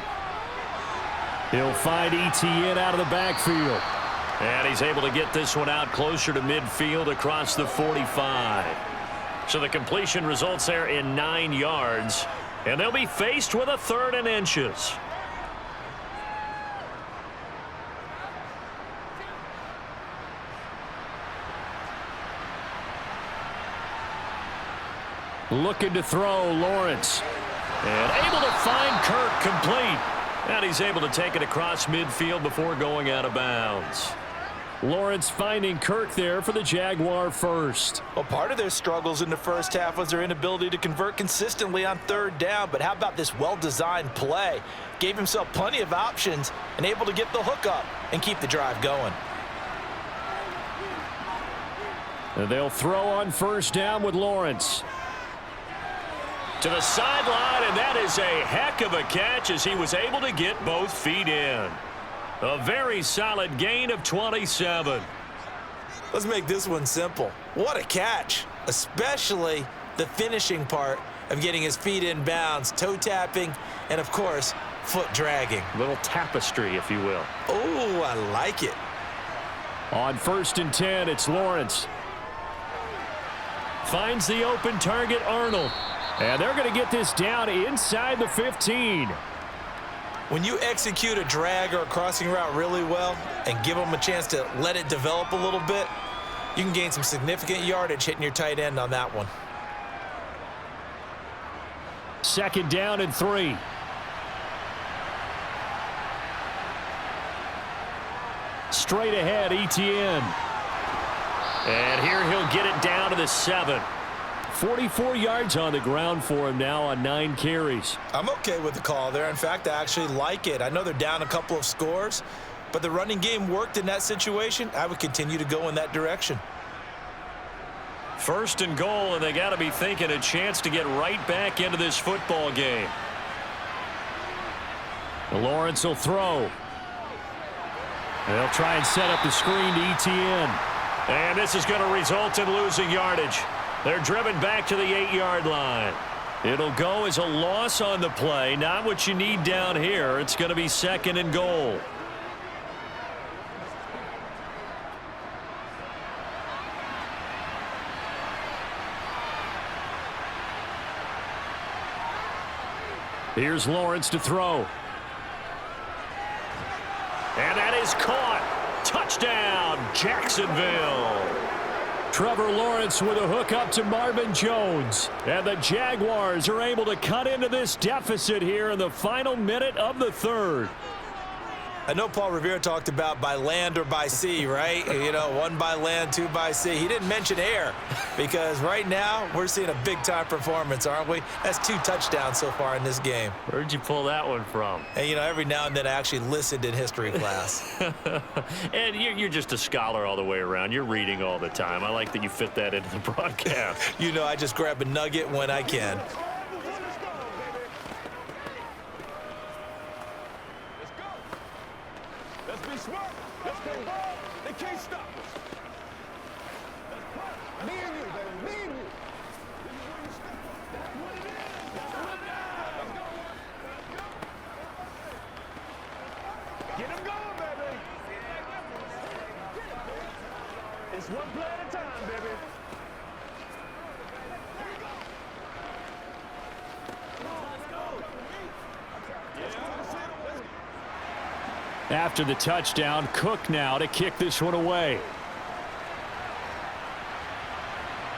Speaker 1: He'll find Etienne out of the backfield. And he's able to get this one out closer to midfield across the 45. So the completion results there in 9 yards. And they'll be faced with a 3rd and inches. Looking to throw, Lawrence. And able to find Kirk complete. And he's able to take it across midfield before going out of bounds. Lawrence finding Kirk there for the Jaguar first.
Speaker 3: Well, part of their struggles in the first half was their inability to convert consistently on 3rd down. But how about this well-designed play? Gave himself plenty of options and able to get the hook up and keep the drive going.
Speaker 1: And they'll throw on 1st down with Lawrence. To the sideline, and that is a heck of a catch as he was able to get both feet in. A very solid gain of 27.
Speaker 2: Let's make this one simple. What a catch, especially the finishing part of getting his feet in bounds, toe tapping, and of course, foot dragging.
Speaker 1: Little tapestry, if you will.
Speaker 2: Oh, I like it.
Speaker 1: On 1st and 10, it's Lawrence. Finds the open target, Arnold. And they're going to get this down inside the 15.
Speaker 2: When you execute a drag or a crossing route really well and give them a chance to let it develop a little bit, you can gain some significant yardage hitting your tight end on that one.
Speaker 1: 2nd down and 3. Straight ahead, Etienne. And here he'll get it down to the 7. 44 yards on the ground for him now on 9 carries.
Speaker 2: I'm okay with the call there. In fact, I actually like it. I know they're down a couple of scores, but the running game worked in that situation. I would continue to go in that direction.
Speaker 1: 1st and goal, and they got to be thinking a chance to get right back into this football game. Lawrence will throw. They'll try and set up the screen to Etienne. And this is going to result in losing yardage. They're driven back to the 8-yard line. It'll go as a loss on the play. Not what you need down here. It's going to be 2nd and goal. Here's Lawrence to throw. And that is caught. Touchdown, Jacksonville. Trevor Lawrence with a hook up to Marvin Jones. And the Jaguars are able to cut into this deficit here in the final minute of the 3rd.
Speaker 2: I know Paul Revere talked about by land or by sea, right? You know, 1 by land, 2 by sea. He didn't mention air because right now we're seeing a big-time performance, aren't we? That's 2 touchdowns so far in this game.
Speaker 1: Where'd you pull that one from?
Speaker 2: And, you know, every now and then I actually listened in history class.
Speaker 1: And you're just a scholar all the way around. You're reading all the time. I like that you fit that into the broadcast.
Speaker 2: You know, I just grab a nugget when I can.
Speaker 4: Let's go. They can't stop us. Me and you, baby. Me and you. This is where you step up. That's what it is. Let's go. Get him going, baby. It's one play at a time, baby.
Speaker 1: After the touchdown, Cook now to kick this one away.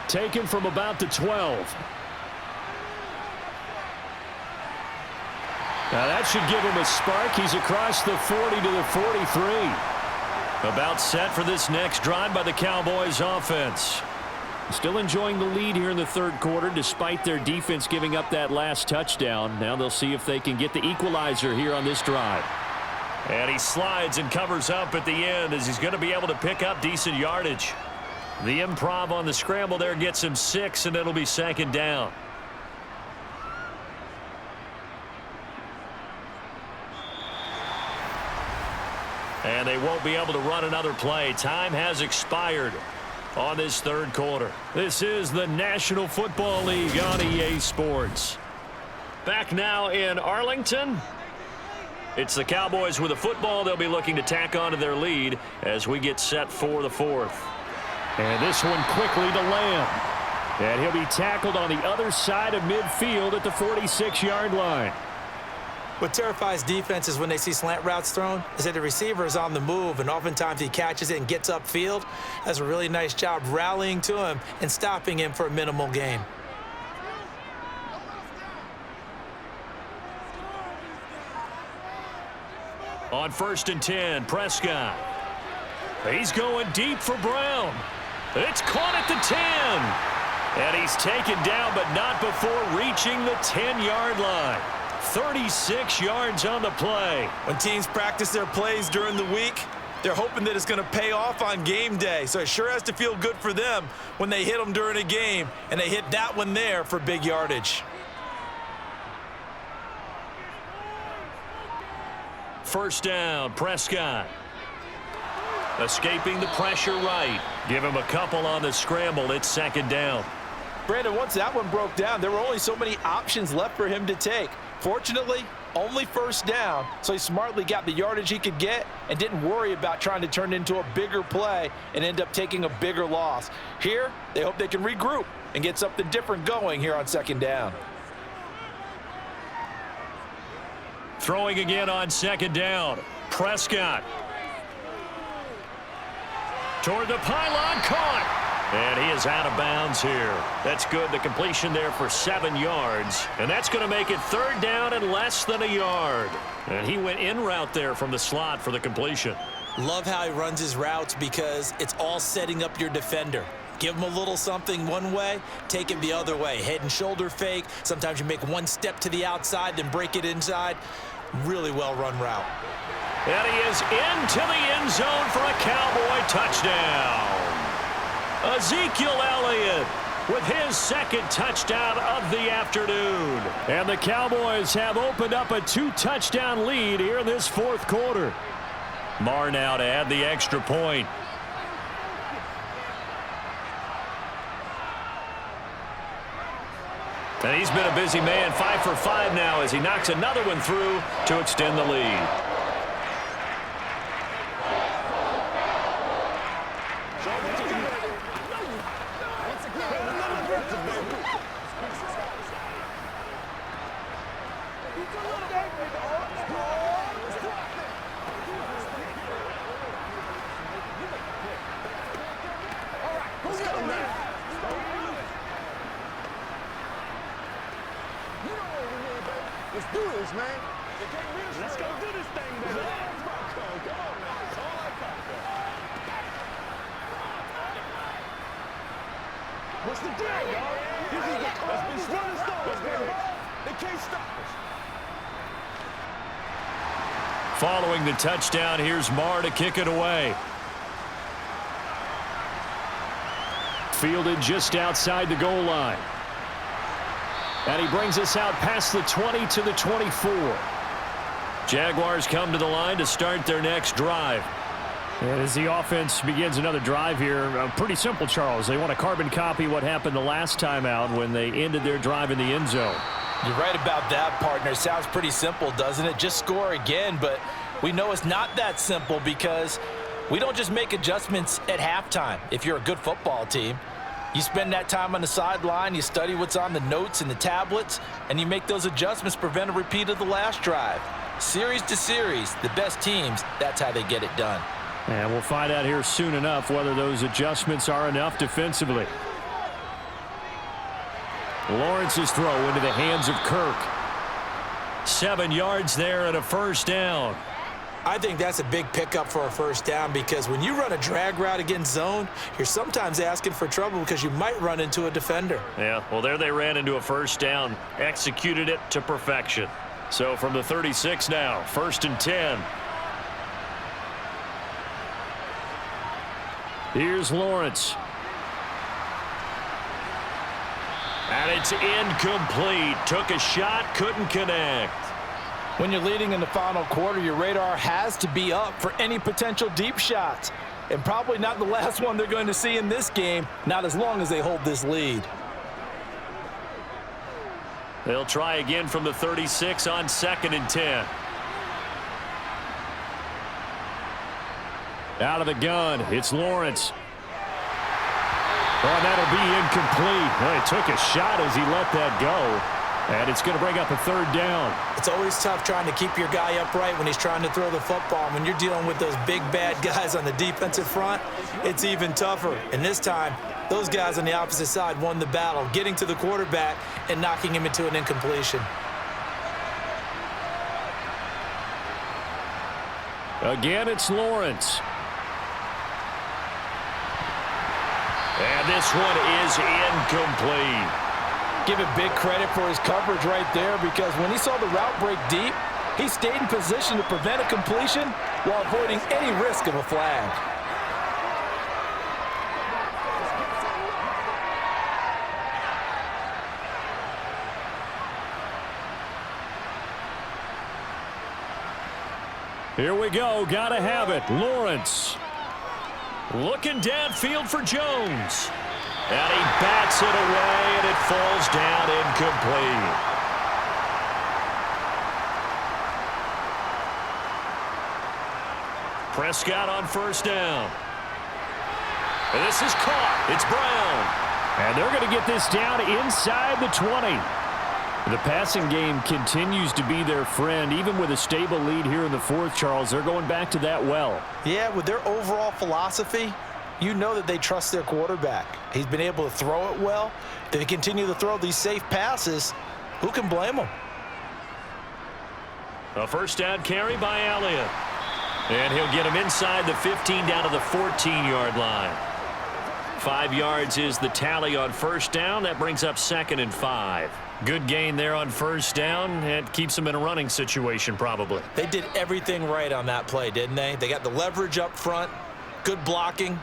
Speaker 1: Taken from about the 12. Now that should give him a spark. He's across the 40 to the 43. About set for this next drive by the Cowboys offense. Still enjoying the lead here in the 3rd quarter despite their defense giving up that last touchdown. Now they'll see if they can get the equalizer here on this drive. And he slides and covers up at the end as he's going to be able to pick up decent yardage. The improv on the scramble there gets him 6, and it'll be 2nd down. And they won't be able to run another play. Time has expired on this 3rd quarter. This is the National Football League on EA Sports. Back now in Arlington. It's the Cowboys with the football. They'll be looking to tack on to their lead as we get set for the 4th.
Speaker 5: And this one quickly to Lamb. And he'll be tackled on the other side of midfield at the 46-yard line.
Speaker 2: What terrifies defenses when they see slant routes thrown is that the receiver is on the move, and oftentimes he catches it and gets upfield. Does a really nice job rallying to him and stopping him for a minimal gain.
Speaker 1: On 1st and 10, Prescott. He's going deep for Brown. It's caught at the 10. And he's taken down, but not before reaching the 10-yard line. 36 yards on the play.
Speaker 3: When teams practice their plays during the week, they're hoping that it's going to pay off on game day. So it sure has to feel good for them when they hit them during a game, and they hit that one there for big yardage.
Speaker 1: 1st down, Prescott. Escaping the pressure right. Give him a couple on the scramble. It's 2nd down.
Speaker 3: Brandon, once that one broke down, there were only so many options left for him to take. Fortunately, only 1st down, so he smartly got the yardage he could get and didn't worry about trying to turn it into a bigger play and end up taking a bigger loss. Here, they hope they can regroup and get something different going here on 2nd down.
Speaker 1: Throwing again on 2nd down. Prescott. Toward the pylon, caught. And he is out of bounds here. That's good. The completion there for 7 yards. And that's going to make it 3rd down and less than a yard. And he went in route there from the slot for the completion.
Speaker 2: Love how he runs his routes because it's all setting up your defender. Give him a little something one way, take it the other way. Head and shoulder fake. Sometimes you make one step to the outside, then break it inside. Really well-run route.
Speaker 1: And he is into the end zone for a Cowboy touchdown. Ezekiel Elliott with his 2nd touchdown of the afternoon.
Speaker 5: And the Cowboys have opened up a 2-touchdown lead here in this 4th quarter.
Speaker 1: Marr now to add the extra point. And he's been a busy man, 5 for 5 now as he knocks another one through to extend the lead.
Speaker 4: Let's do this, man. Let's go do this thing, man. Come on now. That's all I got. What's the deal, y'all? This is the coldest run of stars, baby. They can't stop us.
Speaker 1: Following the touchdown, here's Marr to kick it away.
Speaker 5: Fielded just outside the goal line. And he brings us out past the 20 to the 24.
Speaker 1: Jaguars come to the line to start their next drive.
Speaker 5: And as the offense begins another drive here, pretty simple, Charles. They want to carbon copy what happened the last time out when they ended their drive in the end zone.
Speaker 3: You're right about that, partner. Sounds pretty simple, doesn't it? Just score again, but we know it's not that simple because we don't just make adjustments at halftime. If you're a good football team, you spend that time on the sideline, you study what's on the notes and the tablets, and you make those adjustments to prevent a repeat of the last drive. Series to series, the best teams, that's how they get it done.
Speaker 5: And we'll find out here soon enough whether those adjustments are enough defensively. Lawrence's throw into the hands of Kirk.
Speaker 1: 7 yards there and a first down.
Speaker 2: I think that's a big pickup for a first down because when you run a drag route against zone, you're sometimes asking for trouble because you might run into a defender.
Speaker 1: Yeah, well, there they ran into a first down, executed it to perfection. So from the 36 now, 1st and 10.
Speaker 5: Here's Lawrence.
Speaker 1: And it's incomplete. Took a shot, couldn't connect.
Speaker 3: When you're leading in the final quarter, your radar has to be up for any potential deep shots. And probably not the last one they're going to see in this game, not as long as they hold this lead.
Speaker 1: They'll try again from the 36 on 2nd and 10.
Speaker 5: Out of the gun, it's Lawrence. Oh, that'll be incomplete. Well, he took a shot as he let that go, and it's going to bring up a 3rd down.
Speaker 2: It's always tough trying to keep your guy upright when he's trying to throw the football. When you're dealing with those big, bad guys on the defensive front, it's even tougher. And this time, those guys on the opposite side won the battle, getting to the quarterback and knocking him into an incompletion.
Speaker 5: Again, it's Lawrence.
Speaker 1: And this one is incomplete.
Speaker 3: Give it big credit for his coverage right there, because when he saw the route break deep, he stayed in position to prevent a completion while avoiding any risk of a flag.
Speaker 5: Here we go. Gotta have it. Lawrence.
Speaker 1: Looking downfield for Jones. And he bats it away, and it falls down incomplete. Prescott on 1st down. And this is caught. It's Brown.
Speaker 5: And they're going to get this down inside the 20. The passing game continues to be their friend. Even with a stable lead here in the 4th, Charles, they're going back to that well.
Speaker 3: Yeah, with their overall philosophy, you know that they trust their quarterback. He's been able to throw it well. They continue to throw these safe passes. Who can blame them?
Speaker 1: A 1st down carry by Elliott. And he'll get him inside the 15 down to the 14-yard line. 5 yards is the tally on 1st down. That brings up 2nd and 5. Good gain there on 1st down. It keeps them in a running situation probably.
Speaker 2: They did everything right on that play, didn't they? They got the leverage up front, good blocking,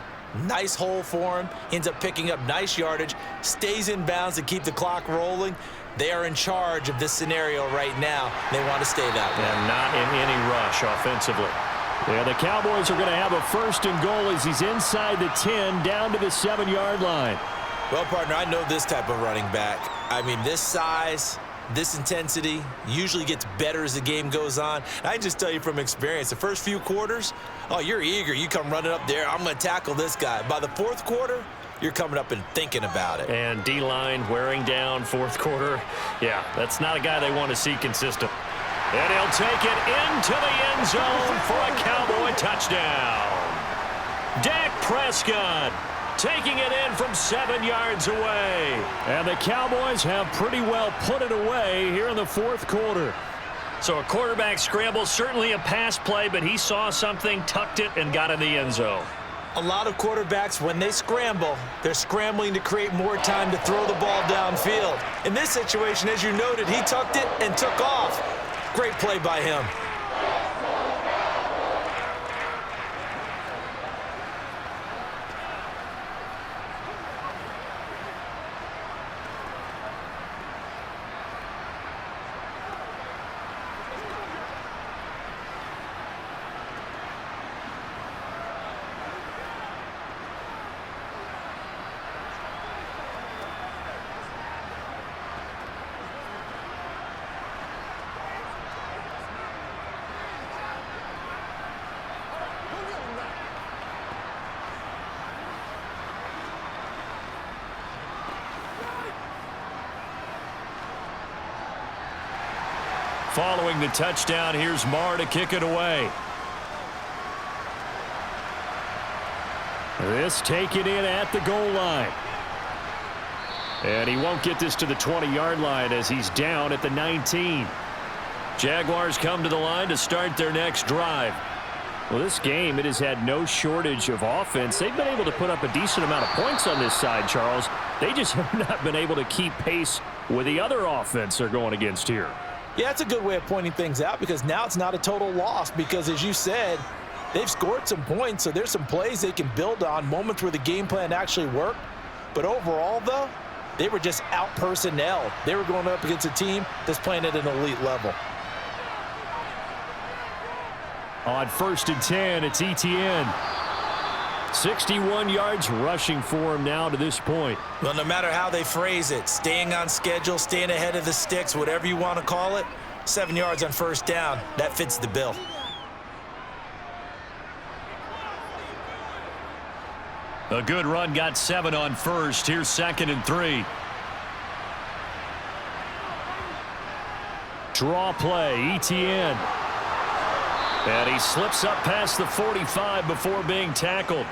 Speaker 2: nice hole for him. He ends up picking up nice yardage, stays in bounds to keep the clock rolling. They are in charge of this scenario right now. They want to stay that way.
Speaker 1: And not in any rush offensively.
Speaker 5: Yeah, the Cowboys are going to have a 1st and goal as he's inside the 10 down to the 7-yard line.
Speaker 2: Well, partner, I know this type of running back. I mean, this size, this intensity usually gets better as the game goes on. I can just tell you from experience, the first few quarters, oh, you're eager. You come running up there, I'm going to tackle this guy. By the 4th quarter, you're coming up and thinking about it.
Speaker 1: And D-line wearing down 4th quarter. Yeah, that's not a guy they want to see consistent. And he'll take it into the end zone for a Cowboy touchdown. Dak Prescott taking it in from 7 yards away.
Speaker 5: And the Cowboys have pretty well put it away here in the 4th quarter.
Speaker 1: So a quarterback scramble, certainly a pass play, but he saw something, tucked it, and got in the end zone.
Speaker 2: A lot of quarterbacks, when they scramble, they're scrambling to create more time to throw the ball downfield. In this situation, as you noted, he tucked it and took off. Great play by him.
Speaker 1: Following the touchdown, here's Marr to kick it away.
Speaker 5: This taken in at the goal line. And he won't get this to the 20-yard line as he's down at the 19.
Speaker 1: Jaguars come to the line to start their next drive.
Speaker 5: Well, this game, it has had no shortage of offense. They've been able to put up a decent amount of points on this side, Charles. They just have not been able to keep pace with the other offense they're going against here.
Speaker 3: Yeah, that's a good way of pointing things out, because now it's not a total loss, because as you said, they've scored some points, so there's some plays they can build on, moments where the game plan actually worked. But overall, though, They were just out-personnel. They were going up against a team that's playing at an elite level.
Speaker 5: On 1st and 10, it's Etienne. 61 yards rushing for him now to this point.
Speaker 2: Well, no matter how they phrase it, staying on schedule, staying ahead of the sticks, whatever you want to call it, 7 yards on 1st down, that fits the bill.
Speaker 1: A good run got 7 on 1st. Here's 2nd and 3. Draw play, Etienne. And he slips up past the 45 before being tackled.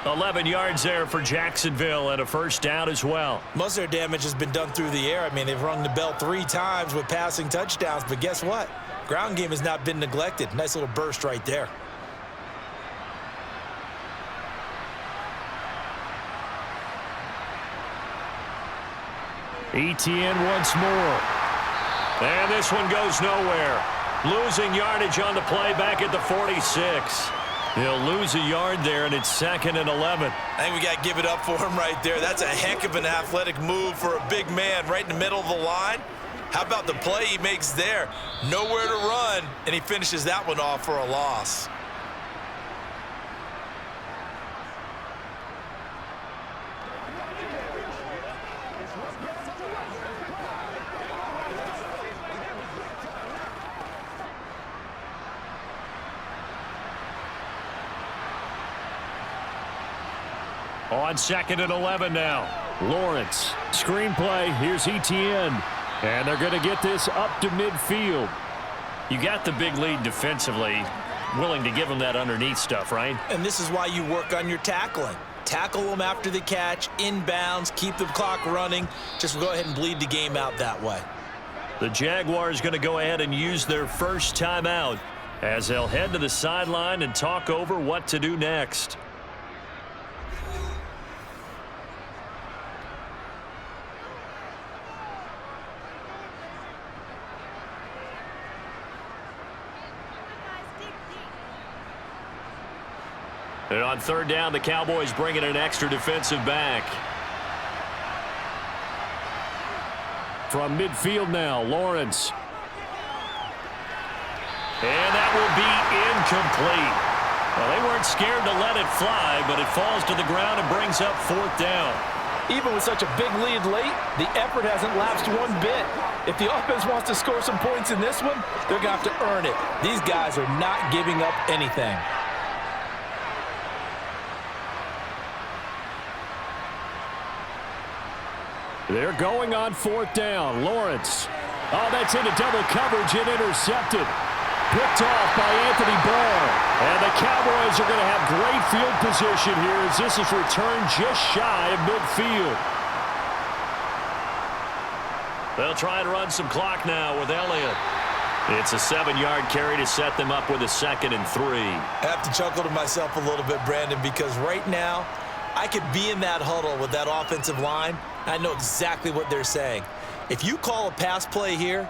Speaker 1: 11 yards there for Jacksonville and a 1st down as well.
Speaker 2: Most of their damage has been done through the air. I mean, they've rung the bell 3 times with passing touchdowns, but guess what? Ground game has not been neglected. Nice little burst right there.
Speaker 5: Etienne once more.
Speaker 1: And this one goes nowhere. Losing yardage on the play back at the 46. He'll lose a yard there, and it's 2nd and 11.
Speaker 2: I think we got to give it up for him right there. That's a heck of an athletic move for a big man right in the middle of the line. How about the play he makes there? Nowhere to run, and he finishes that one off for a loss.
Speaker 1: On 2nd and 11 now.
Speaker 5: Lawrence, screenplay, here's Etienne. And they're going to get this up to midfield.
Speaker 1: You got the big lead defensively. Willing to give him that underneath stuff, right?
Speaker 2: And this is why you work on your tackling. Tackle them after the catch, inbounds, keep the clock running. Just go ahead and bleed the game out that way.
Speaker 1: The Jaguars going to go ahead and use their first timeout as they'll head to the sideline and talk over what to do next. And on 3rd down, the Cowboys bring in an extra defensive back.
Speaker 5: From midfield now, Lawrence.
Speaker 1: And that will be incomplete. Well, they weren't scared to let it fly, but it falls to the ground and brings up 4th down.
Speaker 3: Even with such a big lead late, the effort hasn't lapsed one bit. If the offense wants to score some points in this one, they're going to have to earn it. These guys are not giving up anything.
Speaker 5: They're going on 4th down. Lawrence. Oh, that's into double coverage and intercepted. Picked off by Anthony Barr. And the Cowboys are going to have great field position here as this is returned just shy of midfield.
Speaker 1: They'll try and run some clock now with Elliott. It's a 7-yard carry to set them up with a 2nd and 3.
Speaker 2: I have to chuckle to myself a little bit, Brandon, because right now I could be in that huddle with that offensive line. I know exactly what they're saying. If you call a pass play here,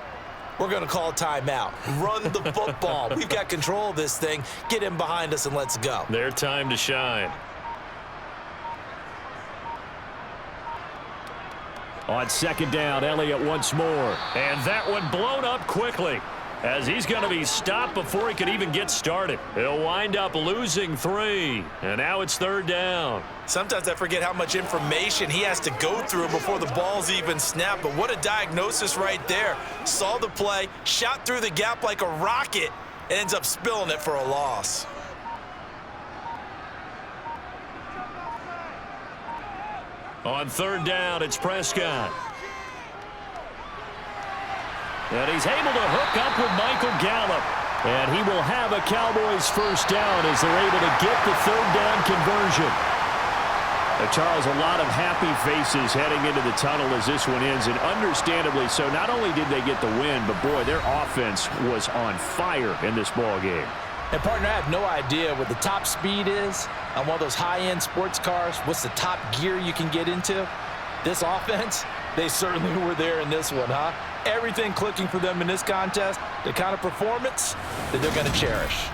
Speaker 2: we're going to call a timeout. Run the football. We've got control of this thing. Get in behind us and let's go.
Speaker 1: Their time to shine.
Speaker 5: On 2nd down, Elliott once more.
Speaker 1: And that one blown up quickly as he's going to be stopped before he could even get started. He'll wind up losing 3. And now it's 3rd down.
Speaker 2: Sometimes I forget how much information he has to go through before the ball's even snapped. But what a diagnosis right there. Saw the play, shot through the gap like a rocket, and ends up spilling it for a loss.
Speaker 1: On 3rd down, it's Prescott. And he's able to hook up with Michael Gallup.
Speaker 5: And he will have a Cowboys 1st down as they're able to get the 3rd down conversion. Charles, a lot of happy faces heading into the tunnel as this one ends, and understandably so. Not only did they get the win, but boy, their offense was on fire in this ball game.
Speaker 3: And partner, I have no idea what the top speed is on one of those high-end sports cars. What's the top gear you can get into? This offense, they certainly were there in this one, huh? Everything clicking for them in this contest, the kind of performance that they're going to cherish.